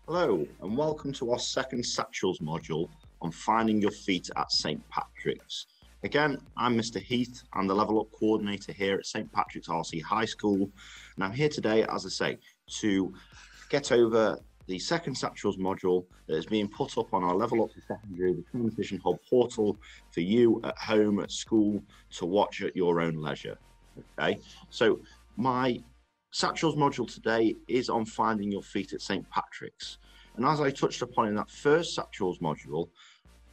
Hello, and welcome to our second Satchels module on finding your feet at St. Patrick's. Again, I'm Mr. Heath. I'm the Level Up Coordinator here at St. Patrick's RC High School. And I'm here today, as I say, to get over the second Satchels module that is being put up on our Level Up to Secondary, the Transition Hub portal for you at home, at school, to watch at your own leisure. Okay, so my Satchels module today is on finding your feet at St. Patrick's. And as I touched upon in that first Satchels module,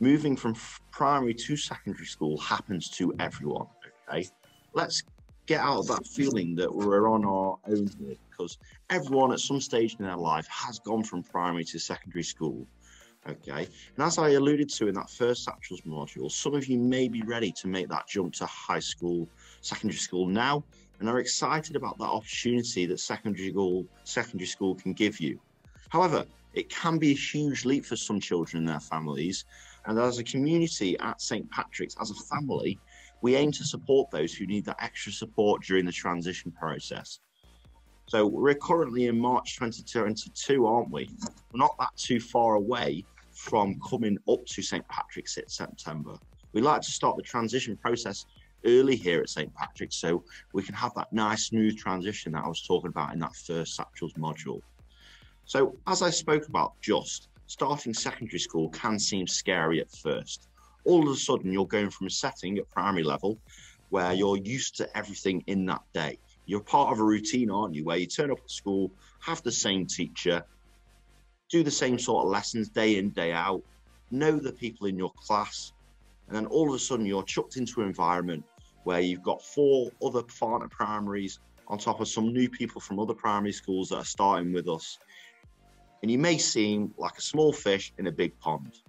moving from primary to secondary school happens to everyone, okay? Let's get out of that feeling that we're on our own here, because everyone at some stage in their life has gone from primary to secondary school, okay? And as I alluded to in that first Satchels module, some of you may be ready to make that jump to high school, secondary school now, and are excited about that opportunity that secondary school can give you. However, it can be a huge leap for some children and their families. And as a community at St. Patrick's, as a family, we aim to support those who need that extra support during the transition process. So we're currently in March 2022, aren't we? We're not that too far away from coming up to St. Patrick's in September. We like to start the transition process early here at St. Patrick's so we can have that nice smooth transition that I was talking about in that first Satchels module. So as I spoke about, just starting secondary school can seem scary at first. All of a sudden you're going from a setting at primary level where you're used to everything in that day. You're part of a routine, aren't you, where you turn up at school, have the same teacher, do the same sort of lessons day in, day out, know the people in your class, and then all of a sudden you're chucked into an environment where you've got 4 other partner primaries on top of some new people from other primary schools that are starting with us. And you may seem like a small fish in a big pond,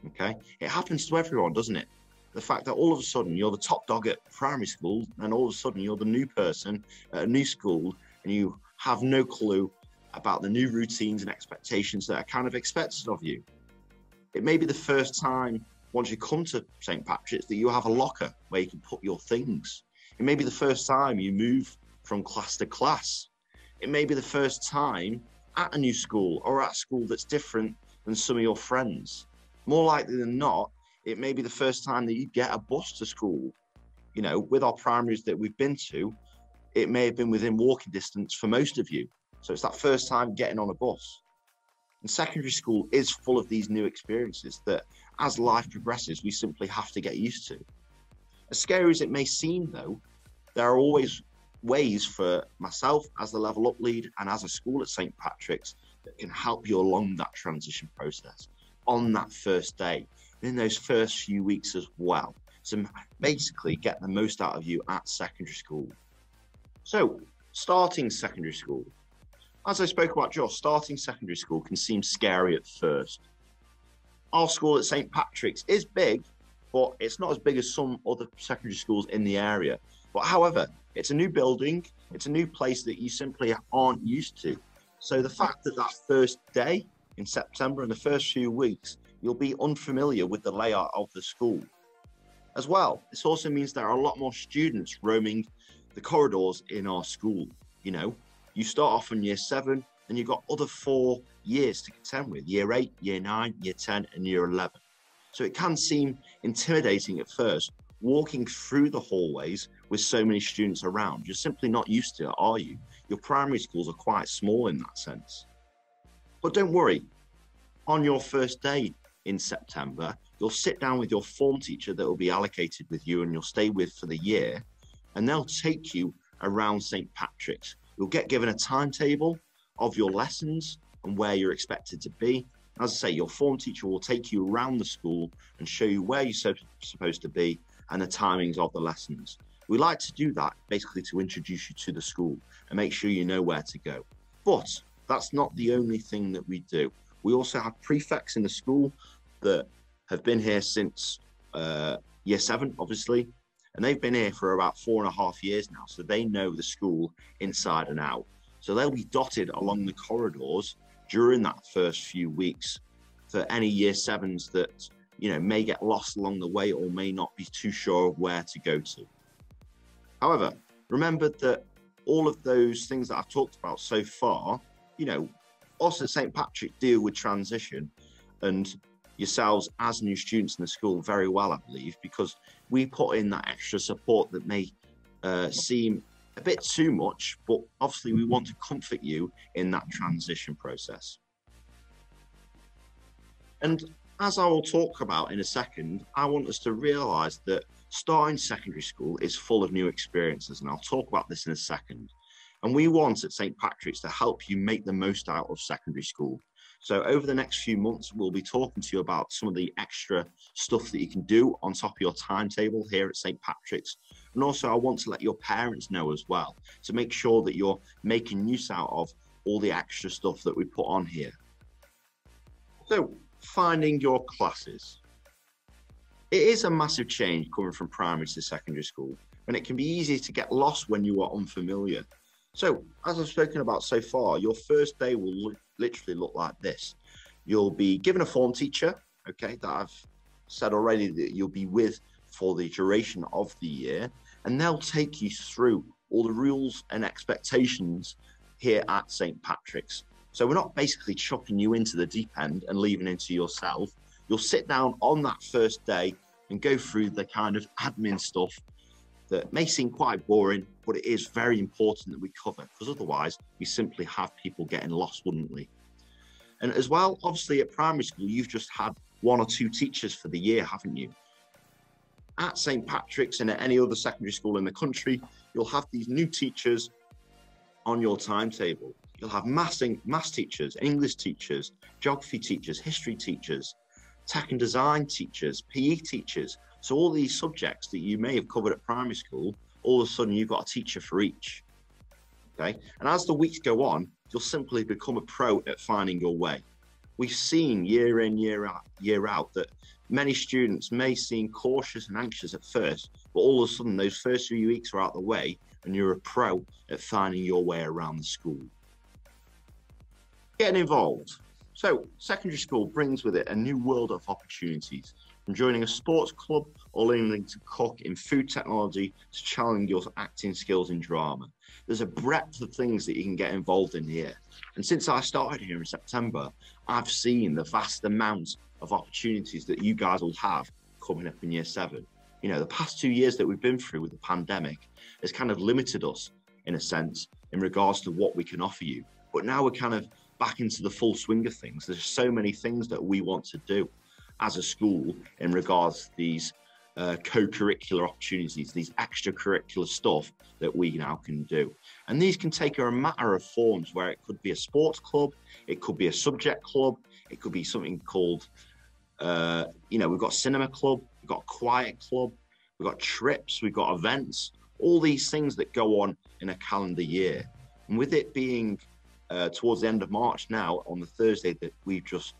okay? It happens to everyone, doesn't it? The fact that all of a sudden you're the top dog at primary school and all of a sudden you're the new person at a new school and you have no clue about the new routines and expectations that are kind of expected of you. It may be the first time once you come to St. Patrick's that you have a locker where you can put your things. It may be the first time you move from class to class. It may be the first time at a new school or at a school that's different than some of your friends. More likely than not, it may be the first time that you get a bus to school. You know, with our primaries that we've been to, it may have been within walking distance for most of you. So it's that first time getting on a bus. And secondary school is full of these new experiences that as life progresses, we simply have to get used to. As scary as it may seem though, there are always ways for myself as the Level Up lead and as a school at St. Patrick's that can help you along that transition process on that first day, in those first few weeks as well. So basically get the most out of you at secondary school. So starting secondary school. As I spoke about, just starting secondary school can seem scary at first. Our school at St. Patrick's is big, but it's not as big as some other secondary schools in the area. But however, it's a new building, it's a new place that you simply aren't used to. So the fact that that first day in September and the first few weeks, you'll be unfamiliar with the layout of the school. As well, this also means there are a lot more students roaming the corridors in our school. You know, you start off in year 7 and you've got other 4 years to contend with, year 8, year 9, year 10 and year 11. So it can seem intimidating at first, walking through the hallways with so many students around. You're simply not used to it, are you? Your primary schools are quite small in that sense. But don't worry, on your first day in September, you'll sit down with your form teacher that will be allocated with you and you'll stay with for the year, and they'll take you around St. Patrick's. You'll get given a timetable of your lessons and where you're expected to be. As I say, your form teacher will take you around the school and show you where you're supposed to be and the timings of the lessons. We like to do that basically to introduce you to the school and make sure you know where to go. But that's not the only thing that we do. We also have prefects in the school that have been here since year 7, obviously, and they've been here for about 4.5 years now, so they know the school inside and out. So they'll be dotted along the corridors during that first few weeks for any year 7s that, you know, may get lost along the way or may not be too sure of where to go to. However, remember that all of those things that I've talked about so far, you know, us at St. Patrick deal with transition and yourselves as new students in the school very well, I believe, because we put in that extra support that may seem a bit too much, but obviously we want to comfort you in that transition process. And as I will talk about in a second, I want us to realise that starting secondary school is full of new experiences, and I'll talk about this in a second. And we want at St. Patrick's to help you make the most out of secondary school. So over the next few months, we'll be talking to you about some of the extra stuff that you can do on top of your timetable here at St. Patrick's. And also I want to let your parents know as well, to make sure that you're making use out of all the extra stuff that we put on here. So finding your classes. It is a massive change coming from primary to secondary school, and it can be easy to get lost when you are unfamiliar. So, as I've spoken about so far, your first day will literally look like this. You'll be given a form teacher, okay, that I've said already that you'll be with for the duration of the year, and they'll take you through all the rules and expectations here at St. Patrick's. So we're not basically chucking you into the deep end and leaving it to yourself. You'll sit down on that first day and go through the kind of admin stuff that may seem quite boring, but it is very important that we cover, because otherwise we simply have people getting lost, wouldn't we? And as well, obviously at primary school, you've just had 1 or 2 teachers for the year, haven't you? At St. Patrick's and at any other secondary school in the country, you'll have these new teachers on your timetable. You'll have maths teachers, English teachers, geography teachers, history teachers, tech and design teachers, PE teachers. So all these subjects that you may have covered at primary school, all of a sudden you've got a teacher for each, okay? And as the weeks go on, you'll simply become a pro at finding your way. We've seen year in, year out that many students may seem cautious and anxious at first, but all of a sudden those first few weeks are out the way and you're a pro at finding your way around the school. Getting involved. So secondary school brings with it a new world of opportunities, from joining a sports club or learning to cook in food technology to challenge your acting skills in drama. There's a breadth of things that you can get involved in here. And since I started here in September, I've seen the vast amount of opportunities that you guys will have coming up in year 7. You know, the past 2 years that we've been through with the pandemic has kind of limited us in a sense in regards to what we can offer you. But now we're kind of back into the full swing of things. There's so many things that we want to do as a school in regards to these co-curricular opportunities, these extracurricular stuff that we now can do. And these can take a matter of forms where it could be a sports club, it could be a subject club, it could be something called, you know, we've got cinema club, we've got quiet club, we've got trips, we've got events, all these things that go on in a calendar year. And with it being towards the end of March now, on the Thursday that we've just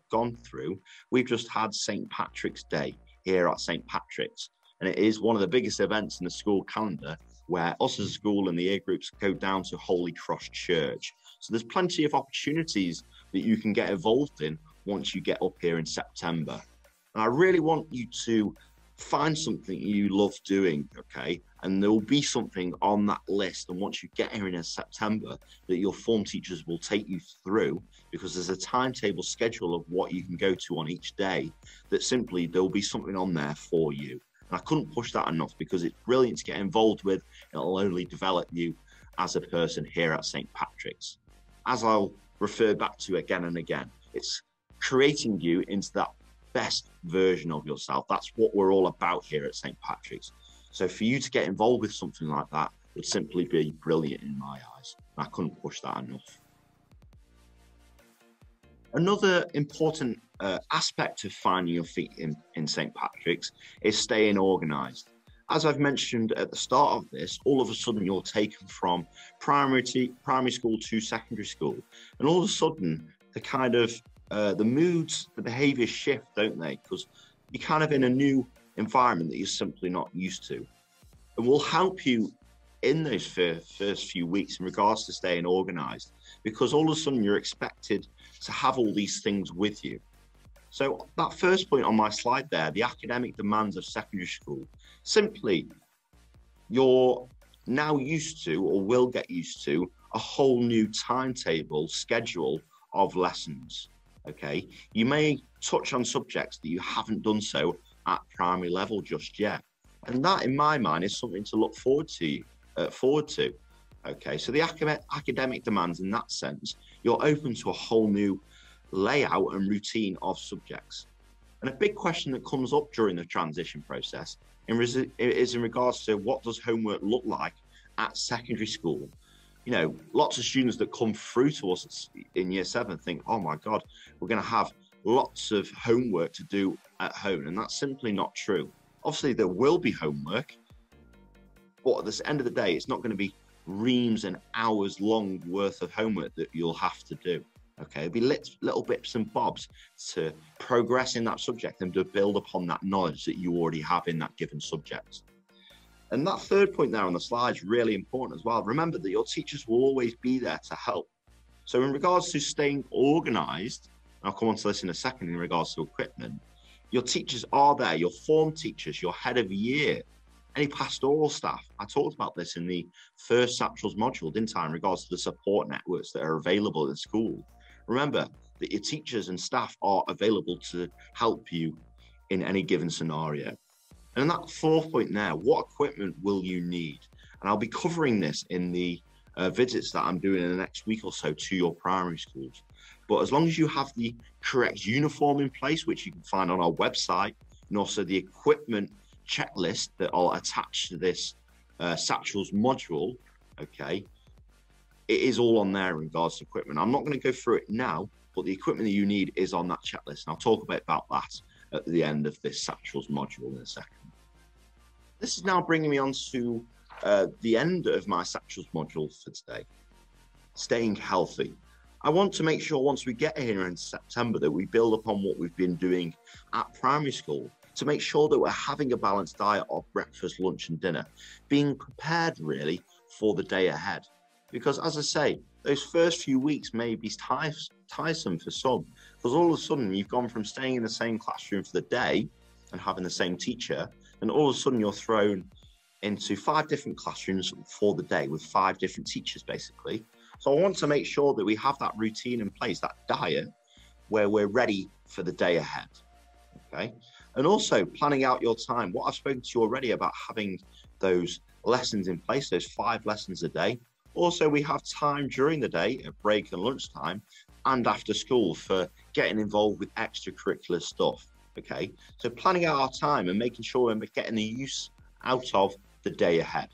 gone through, we've just had St. Patrick's Day here at St. Patrick's. And it is one of the biggest events in the school calendar where us as a school and the year groups go down to Holy Cross Church. So there's plenty of opportunities that you can get involved in once you get up here in September. And I really want you to find something you love doing, okay? And there will be something on that list. And once you get here in September, that your form teachers will take you through, because there's a timetable schedule of what you can go to on each day, that simply there'll be something on there for you. And I couldn't push that enough, because it's brilliant to get involved with. It'll only develop you as a person here at St. Patrick's. As I'll refer back to again and again, it's creating you into that best version of yourself. That's what we're all about here at St. Patrick's. So for you to get involved with something like that would simply be brilliant in my eyes. I couldn't push that enough. Another important aspect of finding your feet in St. Patrick's is staying organised. As I've mentioned at the start of this, all of a sudden you're taken from primary school to secondary school. And all of a sudden, the kind of the moods, the behaviours shift, don't they? Because you're kind of in a new environment that you're simply not used to. And we'll help you in those first few weeks in regards to staying organised, because all of a sudden you're expected to have all these things with you. So that first point on my slide there, the academic demands of secondary school, simply you're now used to, or will get used to, a whole new timetable schedule of lessons. Okay, you may touch on subjects that you haven't done so at primary level just yet, and that, in my mind, is something to look forward to. Okay, so the academic demands, in that sense, you're open to a whole new layout and routine of subjects. And a big question that comes up during the transition process is in regards to what does homework look like at secondary school. You know, lots of students that come through to us in year 7 think, oh my God, we're going to have lots of homework to do at home. And that's simply not true. Obviously, there will be homework, but at the end of the day, it's not going to be reams and hours long worth of homework that you'll have to do. Okay, it'll be little bits and bobs to progress in that subject and to build upon that knowledge that you already have in that given subject. And that third point there on the slide is really important as well. Remember that your teachers will always be there to help. So in regards to staying organized, I'll come on to this in a second in regards to equipment, your teachers are there, your form teachers, your head of year, any pastoral staff. I talked about this in the first Satchels module, didn't I, in regards to the support networks that are available in school. Remember that your teachers and staff are available to help you in any given scenario. And that fourth point there, what equipment will you need? And I'll be covering this in the visits that I'm doing in the next week or so to your primary schools. But as long as you have the correct uniform in place, which you can find on our website, and also the equipment checklist that I'll attach to this Satchels module, okay, it is all on there in regards to equipment. I'm not going to go through it now, but the equipment that you need is on that checklist. And I'll talk a bit about that at the end of this Satchels module in a second. This is now bringing me on to the end of my Satchels module for today, staying healthy. I want to make sure once we get here in September that we build upon what we've been doing at primary school to make sure that we're having a balanced diet of breakfast, lunch and dinner, being prepared really for the day ahead. Because as I say, those first few weeks may be tiresome for some, because all of a sudden you've gone from staying in the same classroom for the day and having the same teacher, and all of a sudden you're thrown into 5 different classrooms for the day with 5 different teachers basically. So I want to make sure that we have that routine in place, that diet, where we're ready for the day ahead. Okay, and also planning out your time. What I've spoken to you already about having those lessons in place, those 5 lessons a day. Also, we have time during the day at break and lunchtime and after school for getting involved with extracurricular stuff. Okay, so planning out our time and making sure we're getting the use out of the day ahead.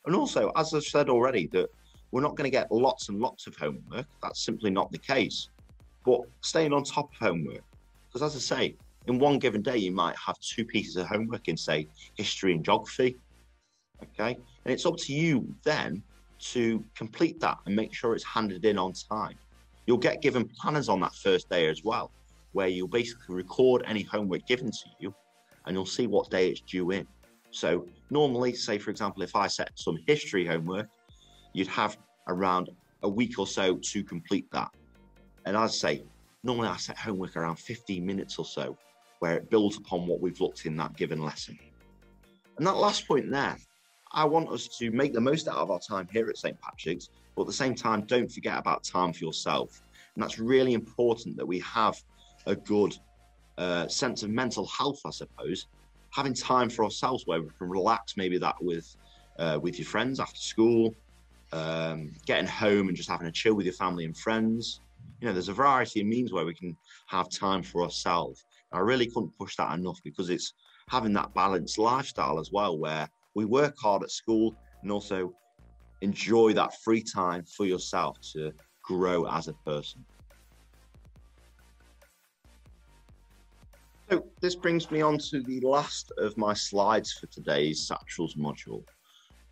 And also, as I've said already, that we're not going to get lots and lots of homework. That's simply not the case. But staying on top of homework, because as I say, in one given day, you might have 2 pieces of homework in, say, history and geography. Okay, and it's up to you then to complete that and make sure it's handed in on time. You'll get given planners on that first day as well, where you'll basically record any homework given to you and you'll see what day it's due in. So normally, say for example, if I set some history homework, you'd have around a week or so to complete that. And as I say, normally I set homework around 15 minutes or so, where it builds upon what we've looked in that given lesson. And that last point there, I want us to make the most out of our time here at St. Patrick's, but at the same time, don't forget about time for yourself. And that's really important that we have a good sense of mental health, I suppose, having time for ourselves where we can relax, maybe that with your friends after school, getting home and just having a chill with your family and friends. You know, there's a variety of means where we can have time for ourselves. I really couldn't push that enough because it's having that balanced lifestyle as well, where we work hard at school and also enjoy that free time for yourself to grow as a person. So this brings me on to the last of my slides for today's Satchels module.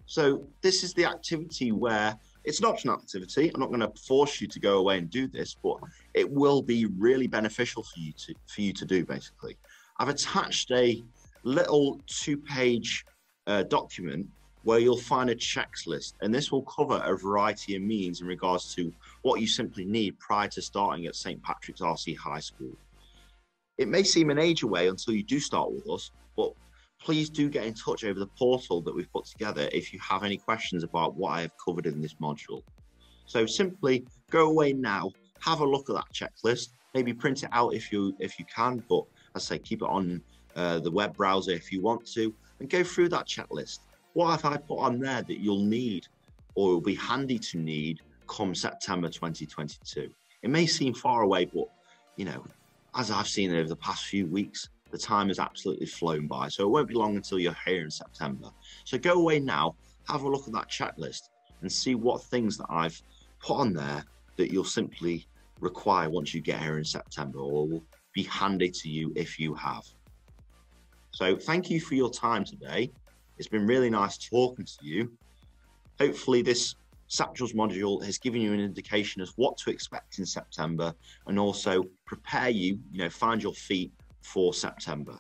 So this is the activity where it's an optional activity. I'm not going to force you to go away and do this, but it will be really beneficial for you to do basically. I've attached a little 2-page document where you'll find a checklist, and this will cover a variety of means in regards to what you simply need prior to starting at St. Patrick's RC High School. It may seem an age away until you do start with us, but please do get in touch over the portal that we've put together if you have any questions about what I have covered in this module. So simply go away now, have a look at that checklist, maybe print it out if you can, but as I say, keep it on the web browser if you want to, and go through that checklist. What have I put on there that you'll need or will be handy to need come September 2022? It may seem far away, but you know, as I've seen over the past few weeks, the time has absolutely flown by. So it won't be long until you're here in September. So go away now, have a look at that checklist and see what things that I've put on there that you'll simply require once you get here in September, or will be handy to you if you have. So thank you for your time today. It's been really nice talking to you. Hopefully this Satchels module has given you an indication of what to expect in September, and also prepare you, find your feet for September.